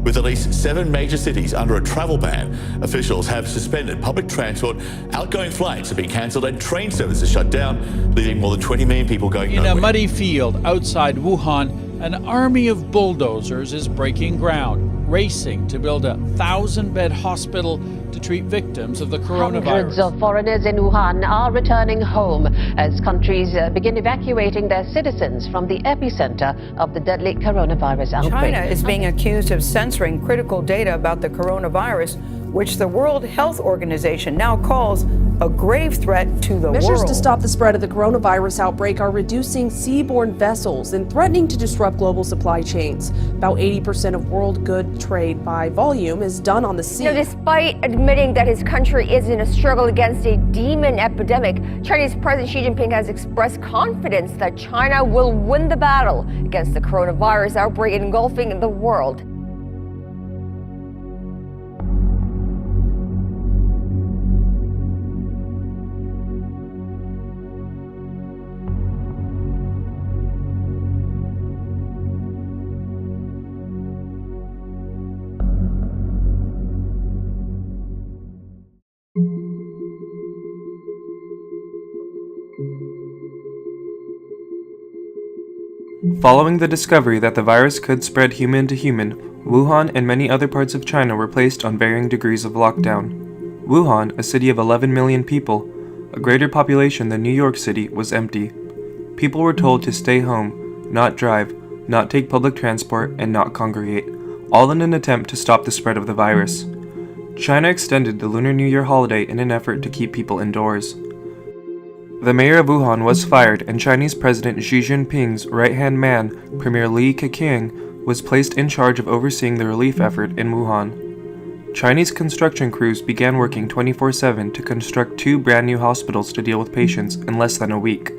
With at least 7 major cities under a travel ban, officials have suspended public transport, outgoing flights have been cancelled and train services shut down, leaving more than 20 million people going nowhere. In a muddy field outside Wuhan, an army of bulldozers is breaking ground, racing to build a 1,000-bed hospital to treat victims of the coronavirus. Hundreds of foreigners in Wuhan are returning home as countries begin evacuating their citizens from the epicenter of the deadly coronavirus outbreak. China is being accused of censoring critical data about the coronavirus, which the World Health Organization now calls a grave threat to the world. Measures to stop the spread of the coronavirus outbreak are reducing seaborne vessels and threatening to disrupt global supply chains. About 80% of world good trade by volume is done on the sea. Despite admitting that his country is in a struggle against a demon epidemic, Chinese President Xi Jinping has expressed confidence that China will win the battle against the coronavirus outbreak engulfing the world. Following the discovery that the virus could spread human to human, Wuhan and many other parts of China were placed on varying degrees of lockdown. Wuhan, a city of 11 million people, a greater population than New York City, was empty. People were told to stay home, not drive, not take public transport, and not congregate, all in an attempt to stop the spread of the virus. China extended the Lunar New Year holiday in an effort to keep people indoors. The mayor of Wuhan was fired, and Chinese President Xi Jinping's right-hand man, Premier Li Keqiang, was placed in charge of overseeing the relief effort in Wuhan. Chinese construction crews began working 24/7 to construct 2 brand new hospitals to deal with patients in less than a week,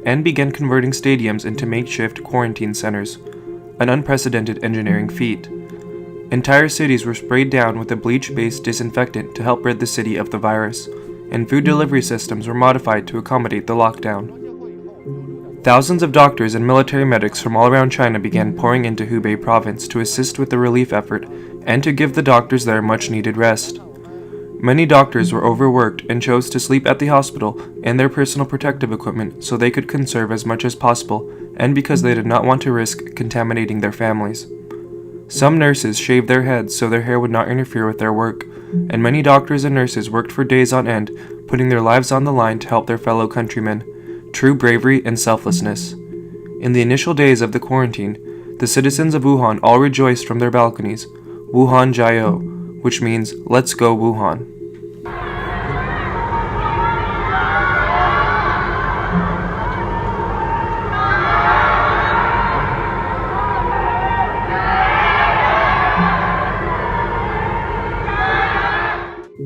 and began converting stadiums into makeshift quarantine centers, an unprecedented engineering feat. Entire cities were sprayed down with a bleach-based disinfectant to help rid the city of the virus, and food delivery systems were modified to accommodate the lockdown. Thousands of doctors and military medics from all around China began pouring into Hubei province to assist with the relief effort and to give the doctors there much-needed rest. Many doctors were overworked and chose to sleep at the hospital and their personal protective equipment so they could conserve as much as possible, and because they did not want to risk contaminating their families. Some nurses shaved their heads so their hair would not interfere with their work, and many doctors and nurses worked for days on end, putting their lives on the line to help their fellow countrymen. True bravery and selflessness. In the initial days of the quarantine, the citizens of Wuhan all rejoiced from their balconies, Wuhan Jiao, which means, let's go Wuhan.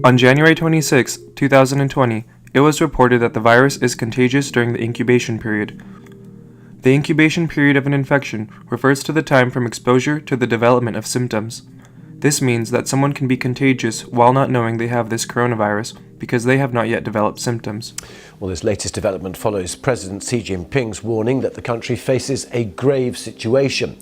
On January 26, 2020, it was reported that the virus is contagious during the incubation period. The incubation period of an infection refers to the time from exposure to the development of symptoms. This means that someone can be contagious while not knowing they have this coronavirus because they have not yet developed symptoms. Well, this latest development follows President Xi Jinping's warning that the country faces a grave situation.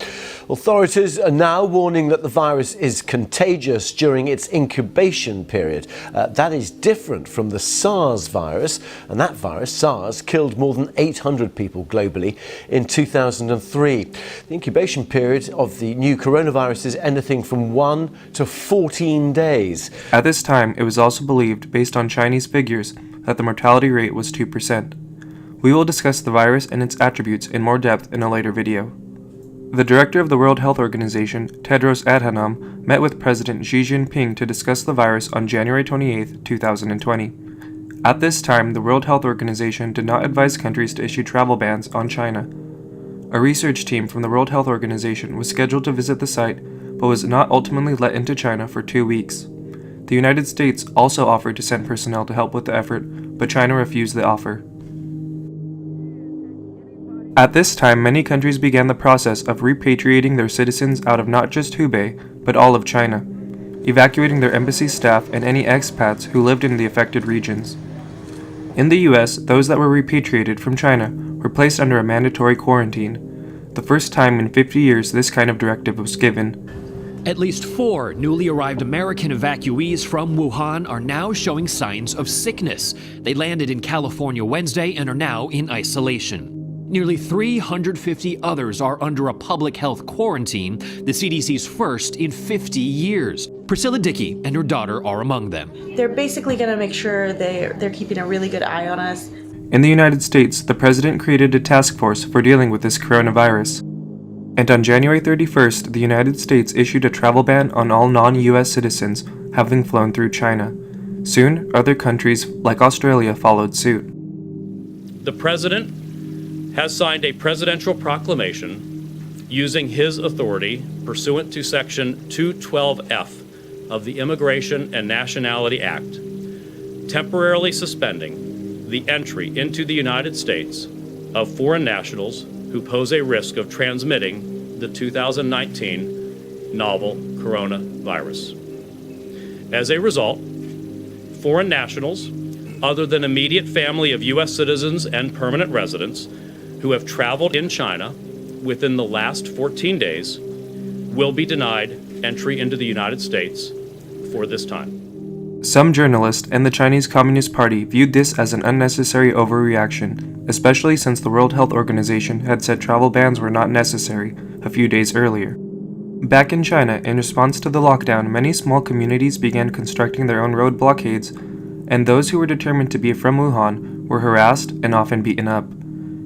Authorities are now warning that the virus is contagious during its incubation period. That is different from the SARS virus, and that virus, SARS, killed more than 800 people globally in 2003. The incubation period of the new coronavirus is anything from 1 to 14 days. At this time, it was also believed, based on Chinese figures, that the mortality rate was 2%. We will discuss the virus and its attributes in more depth in a later video. The director of the World Health Organization, Tedros Adhanom, met with President Xi Jinping to discuss the virus on January 28, 2020. At this time, the World Health Organization did not advise countries to issue travel bans on China. A research team from the World Health Organization was scheduled to visit the site, but was not ultimately let into China for 2 weeks. The United States also offered to send personnel to help with the effort, but China refused the offer. At this time, many countries began the process of repatriating their citizens out of not just Hubei, but all of China, evacuating their embassy staff and any expats who lived in the affected regions. In the US, those that were repatriated from China were placed under a mandatory quarantine, the first time in 50 years this kind of directive was given. At least 4 newly arrived American evacuees from Wuhan are now showing signs of sickness. They landed in California Wednesday and are now in isolation. Nearly 350 others are under a public health quarantine, the CDC's first in 50 years. Priscilla Dickey and her daughter are among them. They're basically going to make sure they're keeping a really good eye on us. In the United States, the president created a task force for dealing with this coronavirus. And on January 31st, the United States issued a travel ban on all non-US citizens having flown through China. Soon, other countries like Australia followed suit. The president has signed a presidential proclamation using his authority pursuant to Section 212F of the Immigration and Nationality Act, temporarily suspending the entry into the United States of foreign nationals who pose a risk of transmitting the 2019 novel coronavirus. As a result, foreign nationals, other than immediate family of U.S. citizens and permanent residents who have traveled in China within the last 14 days, will be denied entry into the United States for this time. Some journalists and the Chinese Communist Party viewed this as an unnecessary overreaction, especially since the World Health Organization had said travel bans were not necessary a few days earlier. Back in China, in response to the lockdown, many small communities began constructing their own road blockades, and those who were determined to be from Wuhan were harassed and often beaten up.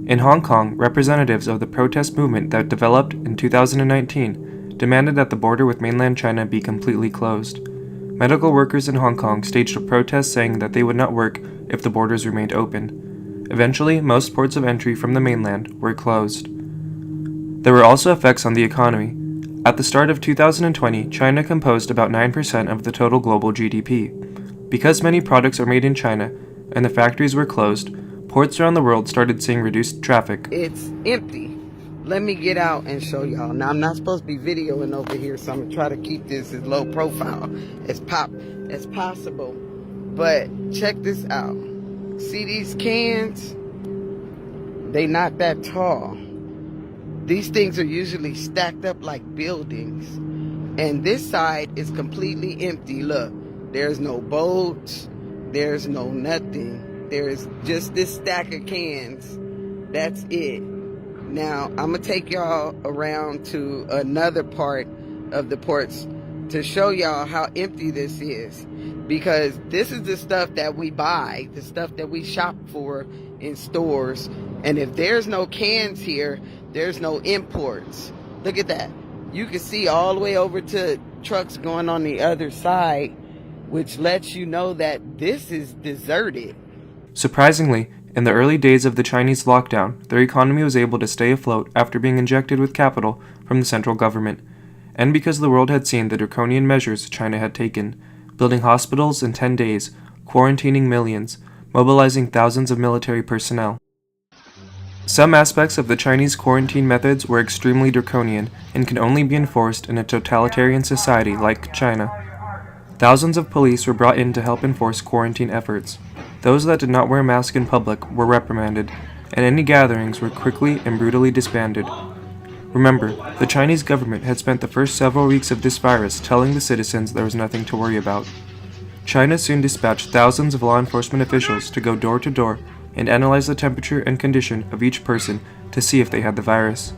In Hong Kong, representatives of the protest movement that developed in 2019 demanded that the border with mainland China be completely closed. Medical workers in Hong Kong staged a protest saying that they would not work if the borders remained open. Eventually, most ports of entry from the mainland were closed. There were also effects on the economy. At the start of 2020, China composed about 9% of the total global GDP. Because many products are made in China and the factories were closed, ports around the world started seeing reduced traffic. It's empty. Let me get out and show y'all. Now, I'm not supposed to be videoing over here, so I'm going to try to keep this as low profile as possible. But check this out. See these cans? They not that tall. These things are usually stacked up like buildings. And this side is completely empty. Look, there's no boats. There's no nothing. There's just this stack of cans. That's it. Now, I'm going to take y'all around to another part of the ports to show y'all how empty this is. Because this is the stuff that we buy, the stuff that we shop for in stores. And if there's no cans here, there's no imports. Look at that. You can see all the way over to trucks going on the other side, which lets you know that this is deserted. Surprisingly, in the early days of the Chinese lockdown, their economy was able to stay afloat after being injected with capital from the central government, and because the world had seen the draconian measures China had taken, building hospitals in 10 days, quarantining millions, mobilizing thousands of military personnel. Some aspects of the Chinese quarantine methods were extremely draconian and can only be enforced in a totalitarian society like China. Thousands of police were brought in to help enforce quarantine efforts. Those that did not wear a mask in public were reprimanded, and any gatherings were quickly and brutally disbanded. Remember, the Chinese government had spent the first several weeks of this virus telling the citizens there was nothing to worry about. China soon dispatched thousands of law enforcement officials to go door to door and analyze the temperature and condition of each person to see if they had the virus.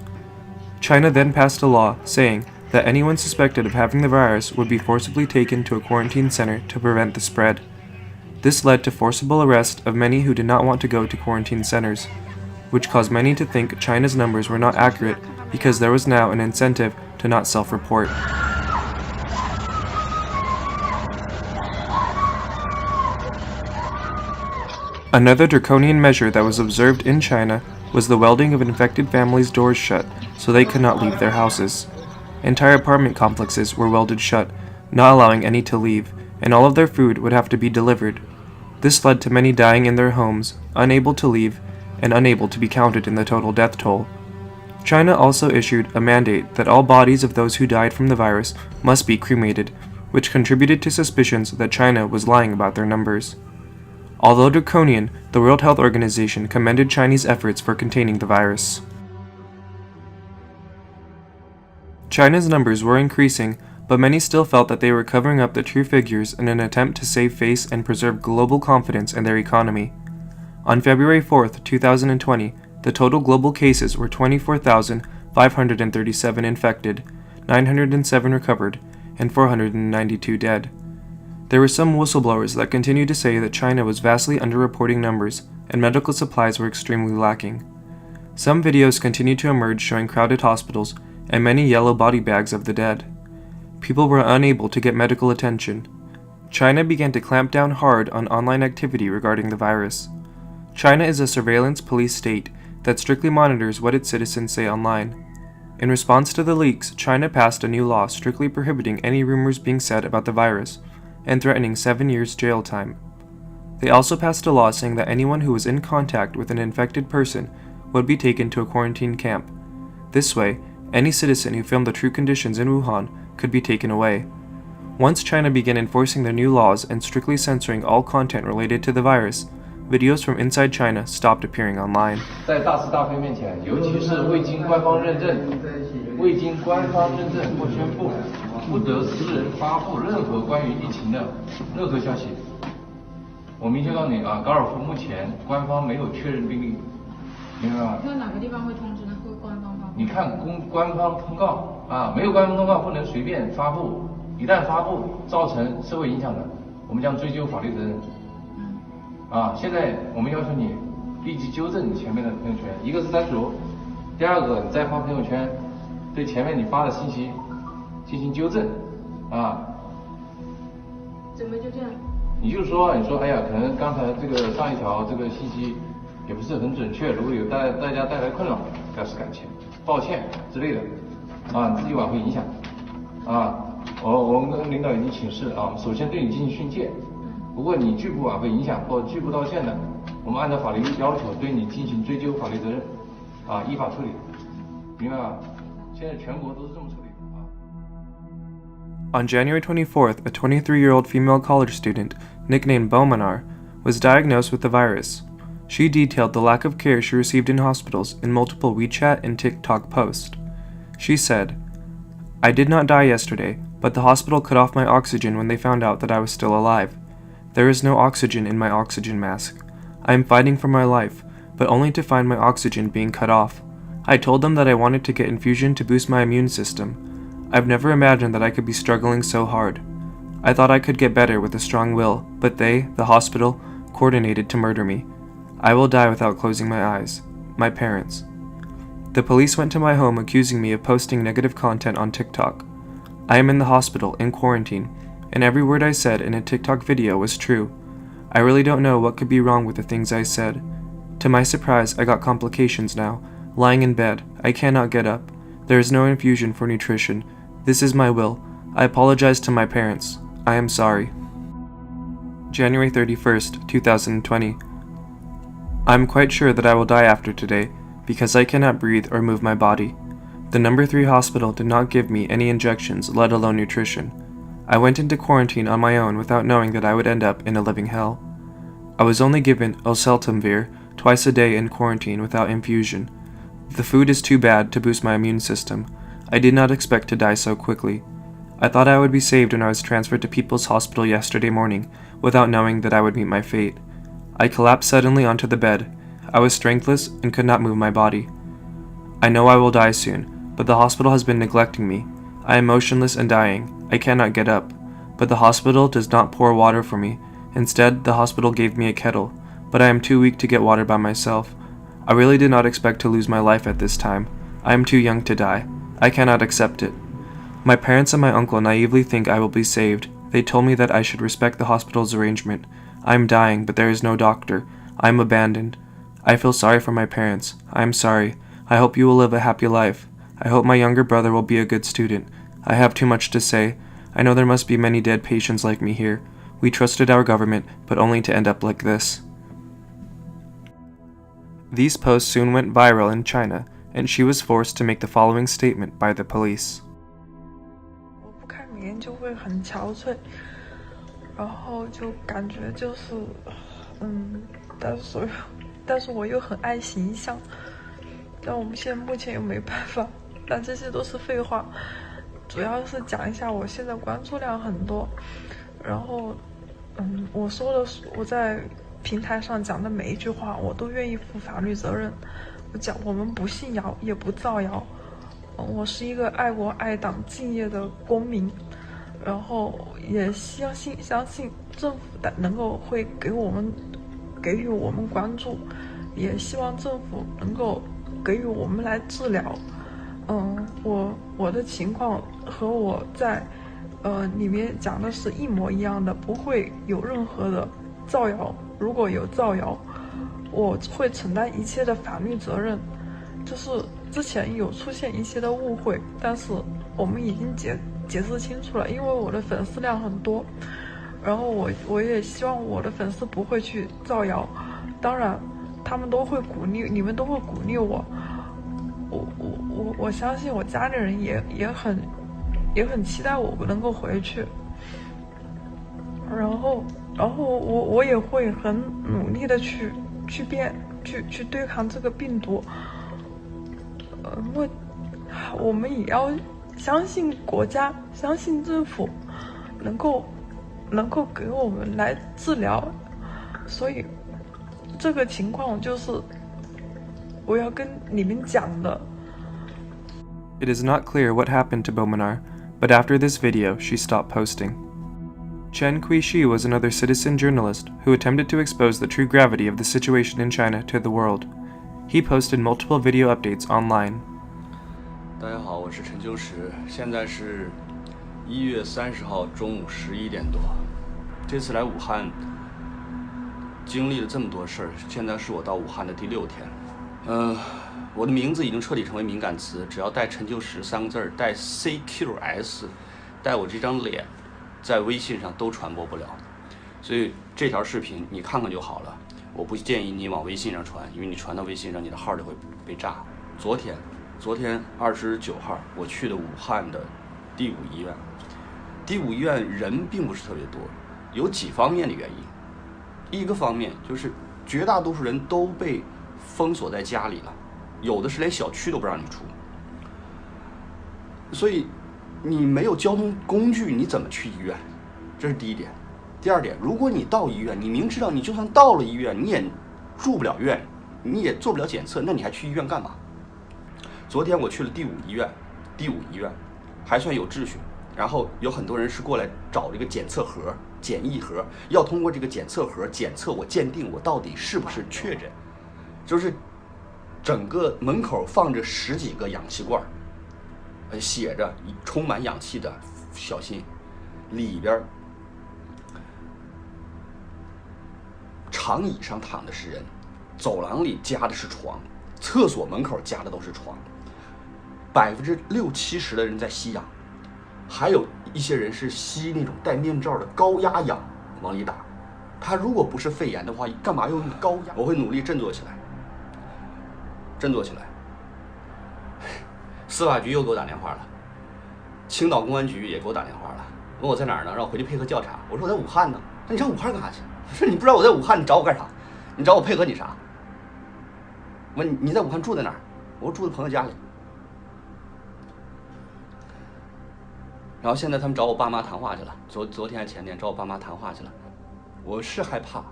China then passed a law saying that anyone suspected of having the virus would be forcibly taken to a quarantine center to prevent the spread. This led to forcible arrest of many who did not want to go to quarantine centers, which caused many to think China's numbers were not accurate because there was now an incentive to not self-report. Another draconian measure that was observed in China was the welding of infected families' doors shut so they could not leave their houses. Entire apartment complexes were welded shut, not allowing any to leave, and all of their food would have to be delivered. This led to many dying in their homes, unable to leave, and unable to be counted in the total death toll. China also issued a mandate that all bodies of those who died from the virus must be cremated, which contributed to suspicions that China was lying about their numbers. Although draconian, the World Health Organization commended Chinese efforts for containing the virus. China's numbers were increasing, but many still felt that they were covering up the true figures in an attempt to save face and preserve global confidence in their economy. On February 4th, 2020, the total global cases were 24,537 infected, 907 recovered, and 492 dead. There were some whistleblowers that continued to say that China was vastly underreporting numbers and medical supplies were extremely lacking. Some videos continued to emerge showing crowded hospitals and many yellow body bags of the dead. People were unable to get medical attention. China began to clamp down hard on online activity regarding the virus. China is a surveillance police state that strictly monitors what its citizens say online. In response to the leaks, China passed a new law strictly prohibiting any rumors being said about the virus and threatening 7 years jail time. They also passed a law saying that anyone who was in contact with an infected person would be taken to a quarantine camp. This way, any citizen who filmed the true conditions in Wuhan could be taken away. Once China began enforcing their new laws and strictly censoring all content related to the virus, videos from inside China stopped appearing online. 在大是大非面前，尤其是未经官方认证或宣布，不得私人发布任何关于疫情的任何消息。我明确告诉你啊，高尔夫目前官方没有确认病例，明白吗？那哪个地方会通知呢？会官方发布？你看官方通告啊，没有官方通告不能随便发布，一旦发布造成社会影响的，我们将追究法律责任。啊，现在我们要求你立即纠正你前面的朋友圈，一个是删除，第二个你再发朋友圈，对前面你发的信息进行纠正，啊。怎么纠正？你就说，哎呀，可能刚才这个上一条这个信息也不是很准确，如果有大家带来困扰，表示感谢、抱歉之类的，啊，你自己挽回影响，啊，我们跟领导已经请示啊，首先对你进行训诫。如果你拒不挽回影响或拒不道歉的，我们按照法律要求对你进行追究法律责任，啊，依法处理，明白吧？现在全国都是这么处理的啊。On January 24th, a 23-year-old female college student, nicknamed Bomanar, was diagnosed with the virus. She detailed the lack of care she received in hospitals in multiple WeChat and TikTok posts. She said, "I did not die yesterday, but the hospital cut off my oxygen when they found out that I was still alive. There is no oxygen in my oxygen mask. I am fighting for my life, but only to find my oxygen being cut off. I told them that I wanted to get infusion to boost my immune system. I've never imagined that I could be struggling so hard. I thought I could get better with a strong will, but they, the hospital, coordinated to murder me. I will die without closing my eyes. My parents." The police went to my home accusing me of posting negative content on TikTok. I am in the hospital, in quarantine, and every word I said in a TikTok video was true. I really don't know what could be wrong with the things I said. To my surprise, I got complications now. Lying in bed, I cannot get up. There is no infusion for nutrition. This is my will. I apologize to my parents. I am sorry. January 31st, 2020. I'm quite sure that I will die after today, because I cannot breathe or move my body. The No. 3 hospital did not give me any injections, let alone nutrition. I went into quarantine on my own without knowing that I would end up in a living hell. I was only given oseltamivir twice a day in quarantine without infusion. The food is too bad to boost my immune system. I did not expect to die so quickly. I thought I would be saved when I was transferred to People's Hospital yesterday morning without knowing that I would meet my fate. I collapsed suddenly onto the bed. I was strengthless and could not move my body. I know I will die soon, but the hospital has been neglecting me. I am motionless and dying. I cannot get up, but the hospital does not pour water for me. Instead, the hospital gave me a kettle, but I am too weak to get water by myself. I really did not expect to lose my life at this time. I am too young to die. I cannot accept it. My parents and my uncle naively think I will be saved. They told me that I should respect the hospital's arrangement. I am dying, but there is no doctor. I am abandoned. I feel sorry for my parents. I am sorry. I hope you will live a happy life. I hope my younger brother will be a good student. I have too much to say. I know there must be many dead patients like me here. We trusted our government, but only to end up like this. These posts soon went viral in China, and she was forced to make the following statement by the police. 我不开棉就会很憔悴，然后就感觉就是，但是我又很爱形象，但我们现在目前又没办法，但这些都是废话。主要是讲一下我现在关注量很多，然后我在平台上讲的每一句话，我都愿意负法律责任。我们不信谣也不造谣，我是一个爱国爱党敬业的公民，然后也相信政府能够会给予我们关注，也希望政府能够给予我们来治疗。我的情况和我在里面讲的是一模一样的，不会有任何的造谣。如果有造谣，我会承担一切的法律责任。就是之前有出现一些的误会，但是我们已经解释清楚了。因为我的粉丝量很多，然后我也希望我的粉丝不会去造谣。当然，他们都会鼓励，你们都会鼓励我。我相信我家里人也很期待我能够回去。然后我也会很努力的去对抗这个病毒。我们也要相信国家，相信政府能够给我们来治疗。所以这个情况就是我要跟你们讲的。It is not clear what happened to Bominar, but after this video, she stopped posting. Chen Kuishi was another citizen journalist who attempted to expose the true gravity of the situation in China to the world. He posted multiple video updates online. 大家好，我是陈秋实，现在是1月30号中午11点多。这次来武汉，经历了这么多事儿，现在是我到武汉的第6天。我的名字已经彻底成为敏感词，只要带陈秋实3个字儿，带 CQS， 带我这张脸，在微信上都传播不了。所以这条视频你看看就好了。我不建议你往微信上传，因为你传到微信上，你的号就会被炸。昨天29号，我去的武汉的第5医院。第5医院人并不是特别多，有几方面的原因。一个方面就是绝大多数人都被封锁在家里了，有的是连小区都不让你出。所以你没有交通工具，你怎么去医院？这是第一点。第二点，如果你到医院，你明知道你就算到了医院，你也住不了院，你也做不了检测，那你还去医院干嘛？昨天我去了第5医院还算有秩序。然后有很多人是过来找这个检测盒、检疫盒，要通过这个检测盒检测我，鉴定我到底是不是确诊。就是整个门口放着10几个氧气罐，写着充满氧气的小心，里边长椅上躺的是人，走廊里夹的是床，厕所门口夹的都是床，60-70%的人在吸氧，还有一些人是吸那种戴面罩的高压氧往里打。他如果不是肺炎的话，干嘛要用高压？我会努力振作起来。司法局又给我打电话了，青岛公安局也给我打电话了，问我在哪儿呢，让我回去配合调查。我说我在武汉呢。那你上武汉干啥去？我说你不知道我在武汉，你找我干啥？你找我配合你啥？问你在武汉住在哪儿？我说住在朋友家里。然后现在他们找我爸妈谈话去了，昨天还前天找我爸妈谈话去了。我是害怕，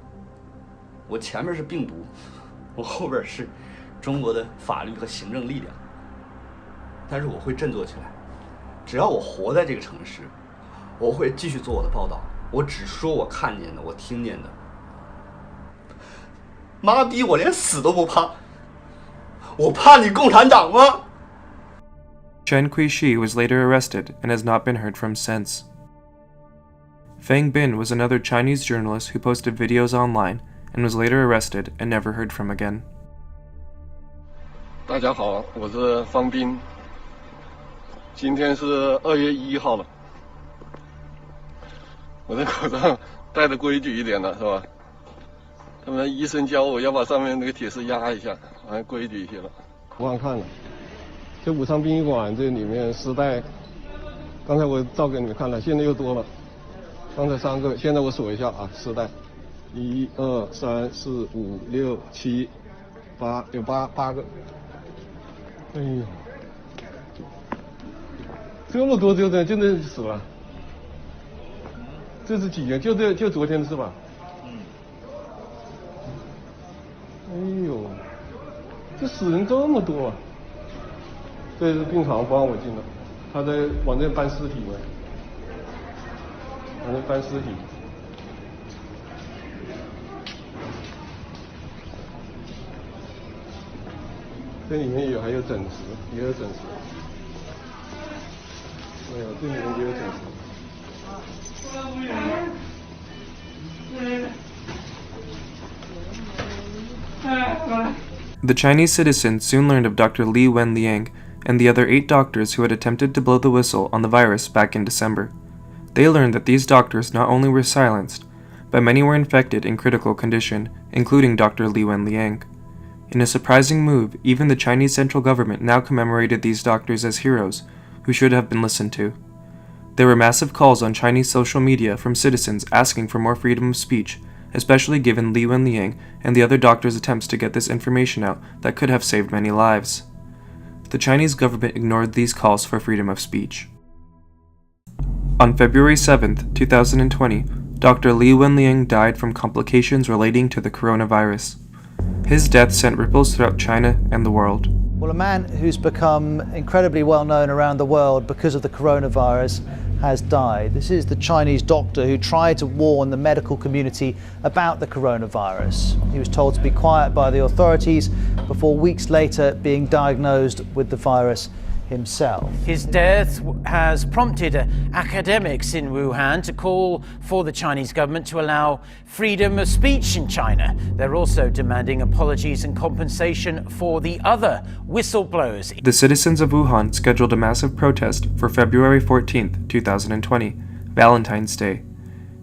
我前面是病毒，我后边是中国的法律和行政力量，但是我会振作起来。只要我活在这个城市，我会继续做我的报道，我只说我看见的，我听见的。妈逼，我连死都不怕，我怕你共产党吗？ Chen Kuishi was later arrested and has not been heard from since. Fang Bin was another Chinese journalist who posted videos online and was later arrested and never heard from again. 大家好，我是方斌。今天是2月1号了，我的口罩戴的规矩一点了，是吧？他们医生教我要把上面那个铁丝压一下，还规矩一些了。我看看了，这武昌殡仪馆这里面丝带，刚才我照给你们看了，现在又多了。刚才3个，现在我数一下啊，丝带，1、2、3、4、5、6、7、8，有8个。哎呦，这么多就真的死了。这是几年？就昨天是吧？哎呦，这死人这么多啊！这是病房不让我进了，他在往这搬尸体呢，往这搬尸体。这里面还有整石，也有整石。哎呦，这里面也有整石。The Chinese citizens soon learned of Dr. Li Wenliang and the other 8 doctors who had attempted to blow the whistle on the virus back in December. They learned that these doctors not only were silenced, but many were infected in critical condition, including Dr. Li Wenliang. In a surprising move, even the Chinese central government now commemorated these doctors as heroes who should have been listened to. There were massive calls on Chinese social media from citizens asking for more freedom of speech, especially given Li Wenliang and the other doctors' attempts to get this information out that could have saved many lives. The Chinese government ignored these calls for freedom of speech. On February 7, 2020, Dr. Li Wenliang died from complications relating to the coronavirus. His death sent ripples throughout China and the world. Well, a man who's become incredibly well known around the world because of the coronavirus has died. This is the Chinese doctor who tried to warn the medical community about the coronavirus. He was told to be quiet by the authorities before weeks later being diagnosed with the virus himself. His death has prompted academics in Wuhan to call for the Chinese government to allow freedom of speech in China. They're also demanding apologies and compensation for the other whistleblowers. The citizens of Wuhan scheduled a massive protest for February 14, 2020, Valentine's Day.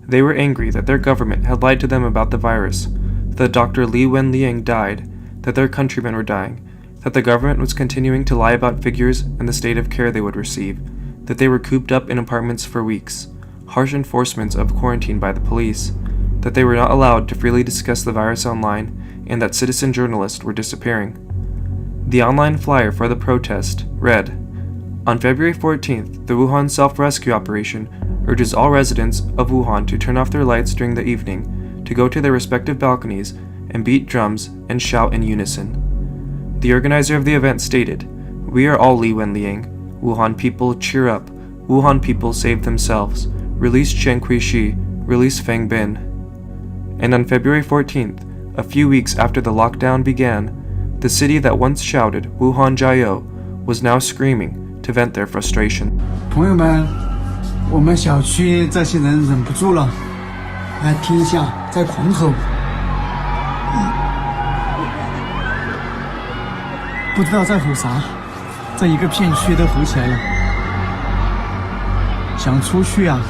They were angry that their government had lied to them about the virus, that Dr. Li Wenliang died, that their countrymen were dying, that the government was continuing to lie about figures and the state of care they would receive, that they were cooped up in apartments for weeks, harsh enforcements of quarantine by the police, that they were not allowed to freely discuss the virus online, and that citizen journalists were disappearing. The online flyer for the protest read, "On February 14th, the Wuhan self-rescue operation urges all residents of Wuhan to turn off their lights during the evening, to go to their respective balconies and beat drums and shout in unison." The organizer of the event stated, "We are all Li Wenliang. Wuhan people, cheer up. Wuhan people save themselves. Release Chen Kuishi. Release Feng Bin." And on February 14th, a few weeks after the lockdown began, the city that once shouted Wuhan Jiao was now screaming to vent their frustration. 朋友们，我们小区这些人忍不住了，来听一下，在狂吼。不知道在吼啥，这一个片区都吼起来了。想出去啊，